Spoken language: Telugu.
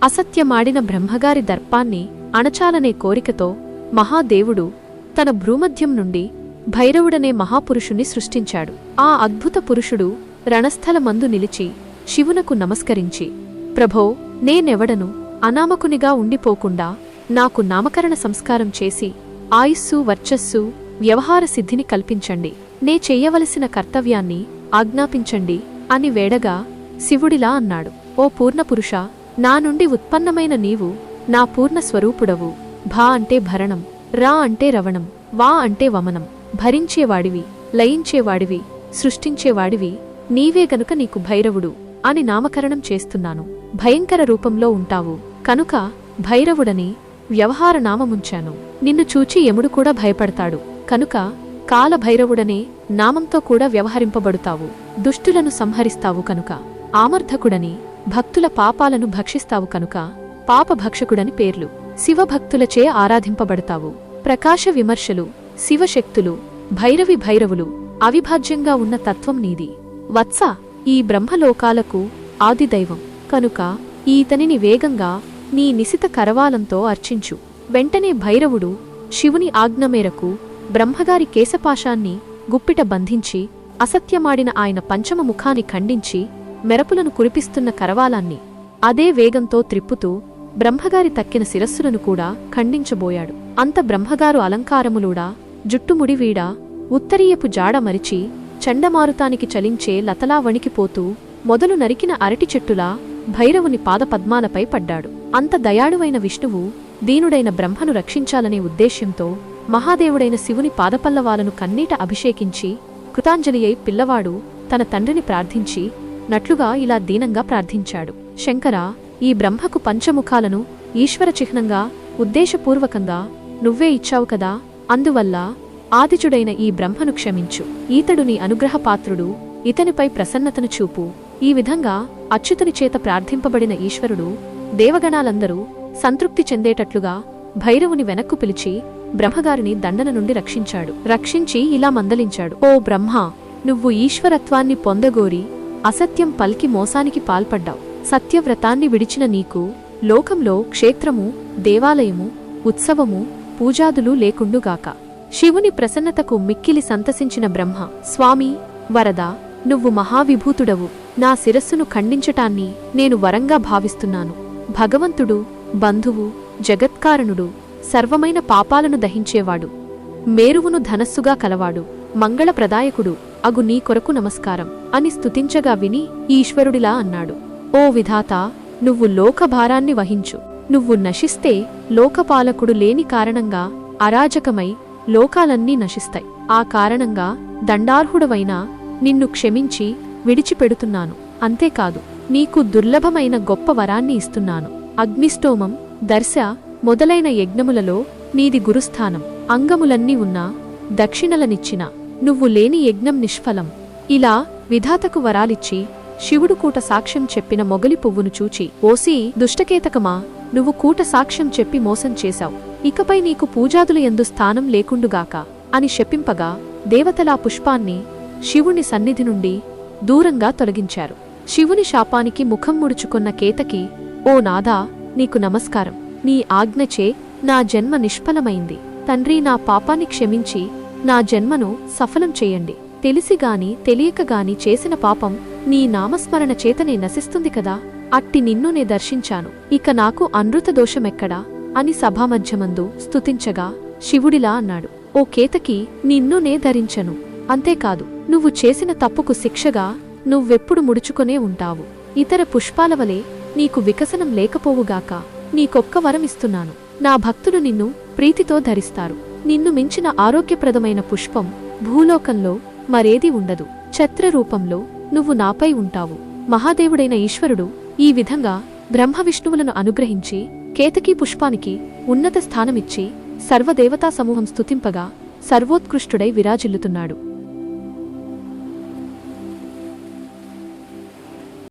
అసత్యమాడిన బ్రహ్మగారి దర్పాన్ని అణచాలనే కోరికతో మహాదేవుడు తన భ్రూమధ్యం నుండి భైరవుడనే మహాపురుషుణ్ణి సృష్టించాడు. ఆ అద్భుత పురుషుడు రణస్థలమందు నిలిచి శివునకు నమస్కరించి, ప్రభో, నేనెవడను అనామకునిగా ఉండిపోకుండా నాకు నామకరణ సంస్కారం చేసి ఆయుస్సు, వర్చస్సు, వ్యవహార సిద్ధిని కల్పించండి. నే చెయ్యవలసిన కర్తవ్యాన్ని ఆజ్ఞాపించండి అని వేడగా శివుడిలా అన్నాడు, ఓ పూర్ణపురుష, నా నుండి ఉత్పన్నమైన నీవు నా పూర్ణ స్వరూపుడవు. భా అంటే భరణం, రా అంటే రవణం, వా అంటే వమనం. భరించేవాడివి, లయించేవాడివి, సృష్టించేవాడివి నీవే గనుక నీకు భైరవుడు అని నామకరణం చేస్తున్నాను. భయంకర రూపంలో ఉంటావు కనుక భైరవుడని వ్యవహార నామముంచాను. నిన్ను చూచి యముడు కూడా భయపడతాడు కనుక కాలభైరవుడనే నామంతో కూడా వ్యవహరింపబడుతావు. దుష్టులను సంహరిస్తావు కనుక ఆమర్ధకుడని, భక్తుల పాపాలను భక్షిస్తావు కనుక పాపభక్షకుడని పేర్లు. శివభక్తులచే ఆరాధింపబడతావు. ప్రకాశ విమర్శలు, శివశక్తులు, భైరవి భైరవులు అవిభాజ్యంగా ఉన్న తత్వం నీది. వత్స, ఈ బ్రహ్మలోకాలకు ఆదిదైవం కనుక ఈతనిని వేగంగా నీ నిశిత కరవాలంతో అర్చించు. వెంటనే భైరవుడు శివుని ఆజ్ఞ మేరకు బ్రహ్మగారి కేశపాశాన్ని గుప్పిట బంధించి అసత్యమాడిన ఆయన పంచమ ముఖాన్ని ఖండించి మెరపులను కురిపిస్తున్న కరవాలాన్ని అదే వేగంతో త్రిప్పుతూ బ్రహ్మగారి తక్కిన శిరస్సులను కూడా ఖండించబోయాడు. అంత బ్రహ్మగారు అలంకారములూడా, జుట్టుముడివీడా, ఉత్తరీయపు జాడ మరిచి చండమారుతానికి చలించే లతలా వణికిపోతూ మొదలు నరికిన అరటి చెట్టులా భైరవుని పాదపద్మాలపై పడ్డాడు. అంత దయాళువైన విష్ణువు దీనుడైన బ్రహ్మను రక్షించాలనే ఉద్దేశ్యంతో మహాదేవుడైన శివుని పాదపల్లవాలను కన్నీట అభిషేకించి కృతాంజలి అయి పిల్లవాడు తన తండ్రిని ప్రార్థించి నట్లుగా ఇలా దీనంగా ప్రార్థించాడు. శంకరా, ఈ బ్రహ్మకు పంచముఖాలను ఈశ్వర చిహ్నంగా ఉద్దేశపూర్వకంగా నువ్వే ఇచ్చావు కదా, అందువల్ల ఆదిజుడైన ఈ బ్రహ్మను క్షమించు. ఈతడు నీ అనుగ్రహపాత్రుడు, ఇతనిపై ప్రసన్నతను చూపు. ఈ విధంగా అచ్యుతుని చేత ప్రార్థింపబడిన ఈశ్వరుడు దేవగణాలందరూ సంతృప్తి చెందేటట్లుగా భైరవుని వెనక్కు పిలిచి బ్రహ్మగారిని దండన నుండి రక్షించి ఇలా మందలించాడు, ఓ బ్రహ్మ, నువ్వు ఈశ్వరత్వాన్ని పొందగోరి అసత్యం పల్కి మోసానికి పాల్పడ్డావు. సత్యవ్రతాన్ని విడిచిన నీకు లోకంలో క్షేత్రము, దేవాలయము, ఉత్సవము, పూజాదులు లేకుండుగాక. శివుని ప్రసన్నతకు మిక్కిలి సంతసించిన బ్రహ్మ, స్వామి, వరద, నువ్వు మహావిభూతుడవు. నా శిరస్సును ఖండించటాన్ని నేను వరంగా భావిస్తున్నాను. భగవంతుడు, బంధువు, జగత్కారణుడు, సర్వమైన పాపాలను దహించేవాడు, మేరువును ధనస్సుగా కలవాడు, మంగళప్రదాయకుడు అగు నీ కొరకు నమస్కారం అని స్తుతించగా విని ఈశ్వరుడిలా అన్నాడు, ఓ విధాతా, నువ్వు లోకభారాన్ని వహించు. నువ్వు నశిస్తే లోకపాలకుడు లేని కారణంగా అరాజకమై లోకాలన్నీ నశిస్తాయి. ఆ కారణంగా దండార్హుడవైనా నిన్ను క్షమించి విడిచిపెడుతున్నాను. అంతేకాదు, నీకు దుర్లభమైన గొప్ప వరాన్ని ఇస్తున్నాను. అగ్నిష్టోమం, దర్శ మొదలైన యజ్ఞములలో నీది గురుస్థానం. అంగములన్నీ ఉన్నా దక్షిణలనిచ్చినా నువ్వు లేని యజ్ఞం నిష్ఫలం. ఇలా విధాతకు వరాలిచ్చి శివుడు కూట సాక్ష్యం చెప్పిన మొగలి పువ్వును చూచి, ఓసీ దుష్టకేతకమా, నువ్వు కూట సాక్ష్యం చెప్పి మోసం చేశావు. ఇకపై నీకు పూజాదుల యందు స్థానం లేకుండుగాక అని శపింపగా దేవతలా పుష్పాన్ని శివుని సన్నిధి నుండి దూరంగా తొలగించారు. శివుని శాపానికి ముఖం ముడుచుకున్న కేతకి, ఓ నాథా, నీకు నమస్కారం. నీ ఆజ్ఞచే నా జన్మ నిష్ఫలమైంది. తండ్రి, నా పాపాన్ని క్షమించి నా జన్మను సఫలం చెయ్యండి. తెలిసిగాని తెలియకగాని చేసిన పాపం నీ నామస్మరణ చేతనే నశిస్తుంది కదా. అట్టి నిన్ను నే దర్శించాను. ఇక నాకు అనృత దోషమెక్కడా అని సభామధ్యమందు స్తుతించగా శివుడిలా అన్నాడు, ఓ కేతకి, నిన్ను నే ధరించను. అంతేకాదు, నువ్వు చేసిన తప్పుకు శిక్షగా నువ్వెప్పుడు ముడుచుకొనే ఉంటావు. ఇతర పుష్పాలవలే నీకు వికసనం లేకపోవుగాక. నీకొక్క వరమిస్తున్నాను. నా భక్తులు నిన్ను ప్రీతితో ధరిస్తారు. నిన్ను మించిన ఆరోగ్యప్రదమైన పుష్పం భూలోకంలో మరేదీ ఉండదు. ఛత్రరూపంలో నువ్వు నాపై ఉంటావు. మహాదేవుడైన ఈశ్వరుడు ఈ విధంగా బ్రహ్మవిష్ణువులను అనుగ్రహించి కేతకీ పుష్పానికి ఉన్నత స్థానమిచ్చి సర్వదేవతా సమూహం స్తుతింపగా సర్వోత్కృష్టుడై విరాజిల్లుతున్నాడు.